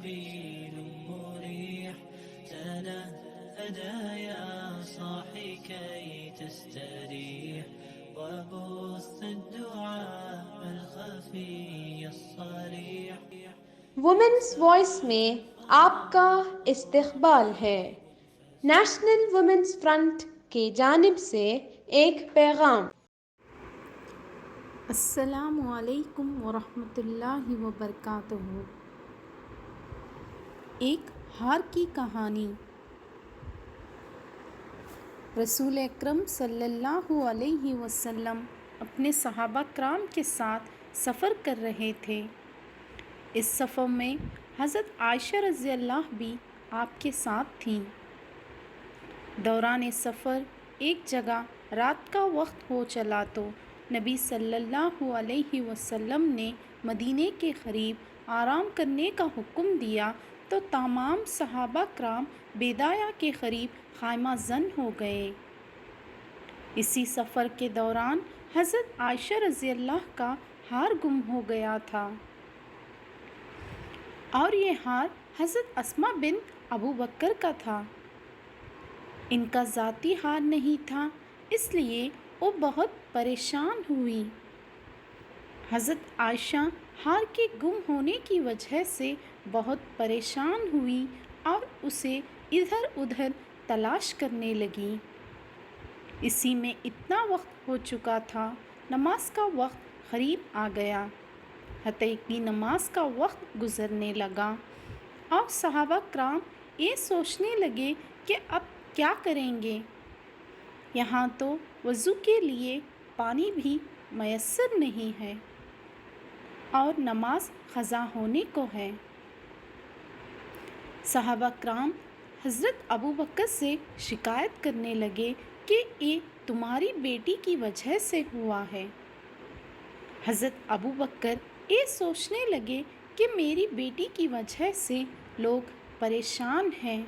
سبيل مريح تنهدى يا صاحي كي تستريح وبث الدعاء الخفي الصريح. وومنس وائس میں آپ کا استقبال ہے۔ نیشنل وومنس فرنٹ کی جانب سے ایک پیغام۔ السلام علیکم ورحمۃ اللہ وبرکاتہ۔ ایک ہار کی کہانی۔ رسول اکرم صلی اللہ علیہ وسلم اپنے صحابہ کرام کے ساتھ سفر کر رہے تھے۔ اس سفر میں حضرت عائشہ رضی اللہ بھی آپ کے ساتھ تھیں۔ دوران سفر ایک جگہ رات کا وقت ہو چلا تو نبی صلی اللہ علیہ وسلم نے مدینے کے قریب آرام کرنے کا حکم دیا تو تمام صحابہ کرام بیدایا کے قریب خیمہ زن ہو گئے۔ اسی سفر کے دوران حضرت عائشہ رضی اللہ کا ہار گم ہو گیا تھا، اور یہ ہار حضرت اسماء بنت ابو بکر کا تھا۔ ان کا ذاتی ہار نہیں تھا، اس لیے وہ بہت پریشان ہوئی۔ حضرت عائشہ ہار کے گم ہونے کی وجہ سے بہت پریشان ہوئی اور اسے ادھر ادھر تلاش کرنے لگی۔ اسی میں اتنا وقت ہو چکا تھا، نماز کا وقت قریب آ گیا۔ حتیٰ کہ نماز کا وقت گزرنے لگا اور صحابہ کرام یہ سوچنے لگے کہ اب کیا کریں گے؟ یہاں تو وضو کے لیے پانی بھی میسر نہیں ہے اور نماز قضا ہونے کو ہے۔ صحابہ کرام حضرت ابو بکر سے شکایت کرنے لگے کہ یہ تمہاری بیٹی کی وجہ سے ہوا ہے۔ حضرت ابو بکر یہ سوچنے لگے کہ میری بیٹی کی وجہ سے لوگ پریشان ہیں،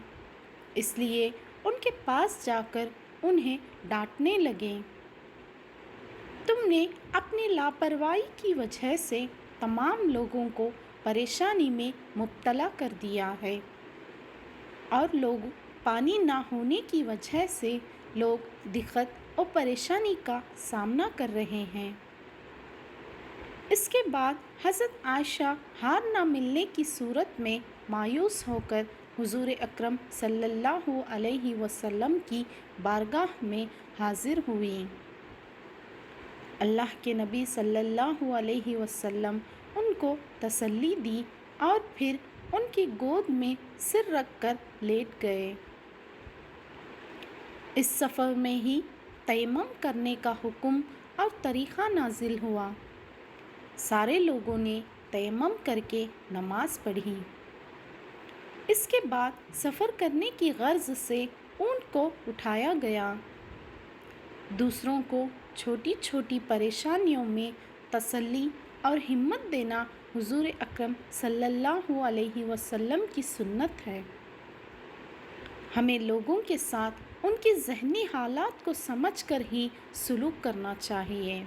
اس لیے ان کے پاس جا کر انہیں ڈانٹنے لگے۔ تم نے اپنی لاپرواہی کی وجہ سے تمام لوگوں کو پریشانی میں مبتلا کر دیا ہے، اور لوگ پانی نہ ہونے کی وجہ سے لوگ دقت اور پریشانی کا سامنا کر رہے ہیں۔ اس کے بعد حضرت عائشہ ہار نہ ملنے کی صورت میں مایوس ہو کر حضور اکرم صلی اللہ علیہ وسلم کی بارگاہ میں حاضر ہوئیں۔ اللہ کے نبی صلی اللہ علیہ وسلم ان کو تسلی دی اور پھر ان کی گود میں سر رکھ کر لیٹ گئے۔ اس سفر میں ہی تیمم کرنے کا حکم اور طریقہ نازل ہوا۔ سارے لوگوں نے تیمم کر کے نماز پڑھی۔ اس کے بعد سفر کرنے کی غرض سے اونٹ کو اٹھایا گیا۔ دوسروں کو چھوٹی چھوٹی پریشانیوں میں تسلی اور ہمت دینا حضور اکرم صلی اللہ علیہ وسلم کی سنت ہے۔ ہمیں لوگوں کے ساتھ ان کی ذہنی حالات کو سمجھ کر ہی سلوک کرنا چاہیے۔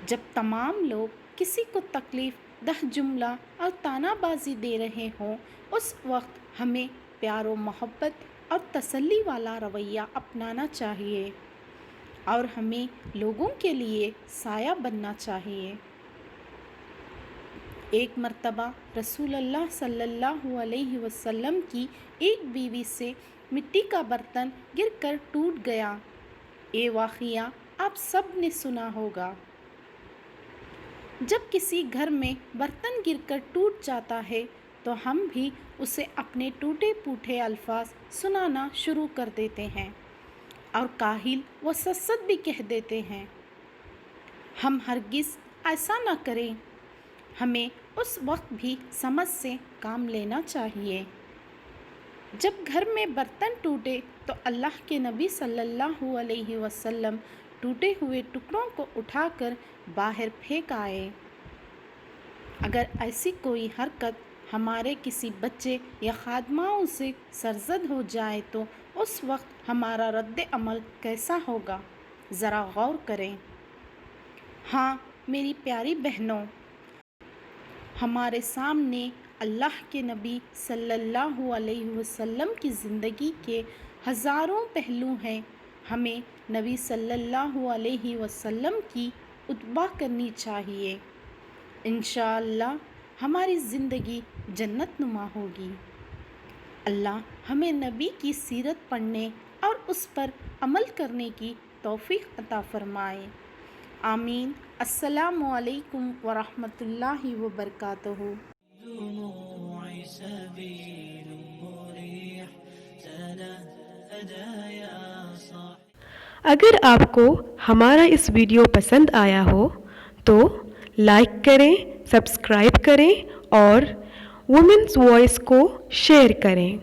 جب تمام لوگ کسی کو تکلیف دہ جملہ اور طعنہ بازی دے رہے ہوں، اس وقت ہمیں پیار و محبت اور تسلی والا رویہ اپنانا چاہیے اور ہمیں لوگوں کے لیے سایہ بننا چاہیے۔ ایک مرتبہ رسول اللہ صلی اللہ علیہ وسلم کی ایک بیوی سے مٹی کا برتن گر کر ٹوٹ گیا۔ یہ واقعہ آپ سب نے سنا ہوگا۔ جب کسی گھر میں برتن گر کر ٹوٹ جاتا ہے تو ہم بھی اسے اپنے ٹوٹے پھوٹے الفاظ سنانا شروع کر دیتے ہیں اور کاہل و سست بھی کہہ دیتے ہیں۔ ہم ہرگز ایسا نہ کریں، ہمیں اس وقت بھی سمجھ سے کام لینا چاہیے۔ جب گھر میں برتن ٹوٹے تو اللہ کے نبی صلی اللہ علیہ وسلم ٹوٹے ہوئے ٹکڑوں کو اٹھا کر باہر پھینک آئے۔ اگر ایسی کوئی حرکت ہمارے کسی بچے یا خادماؤں سے سرزد ہو جائے تو اس وقت ہمارا رد عمل کیسا ہوگا، ذرا غور کریں۔ ہاں میری پیاری بہنوں، ہمارے سامنے اللہ کے نبی صلی اللہ علیہ وسلم کی زندگی کے ہزاروں پہلو ہیں. ہمیں نبی صلی اللہ علیہ وسلم کی اتباع کرنی چاہیے. انشاءاللہ ہماری زندگی جنت نما ہوگی. اللہ ہمیں نبی کی سیرت پڑھنے اور اس پر عمل کرنے کی توفیق عطا فرمائے. آمین. السلام علیکم ورحمۃ اللہ وبرکاتہ. دموع سبيل مريح تنهدى يا صاحب. اگر آپ کو ہمارا اس ویڈیو پسند آیا ہو تو لائک کریں، سبسکرائب کریں اور وومنس وائس کو شیئر کریں.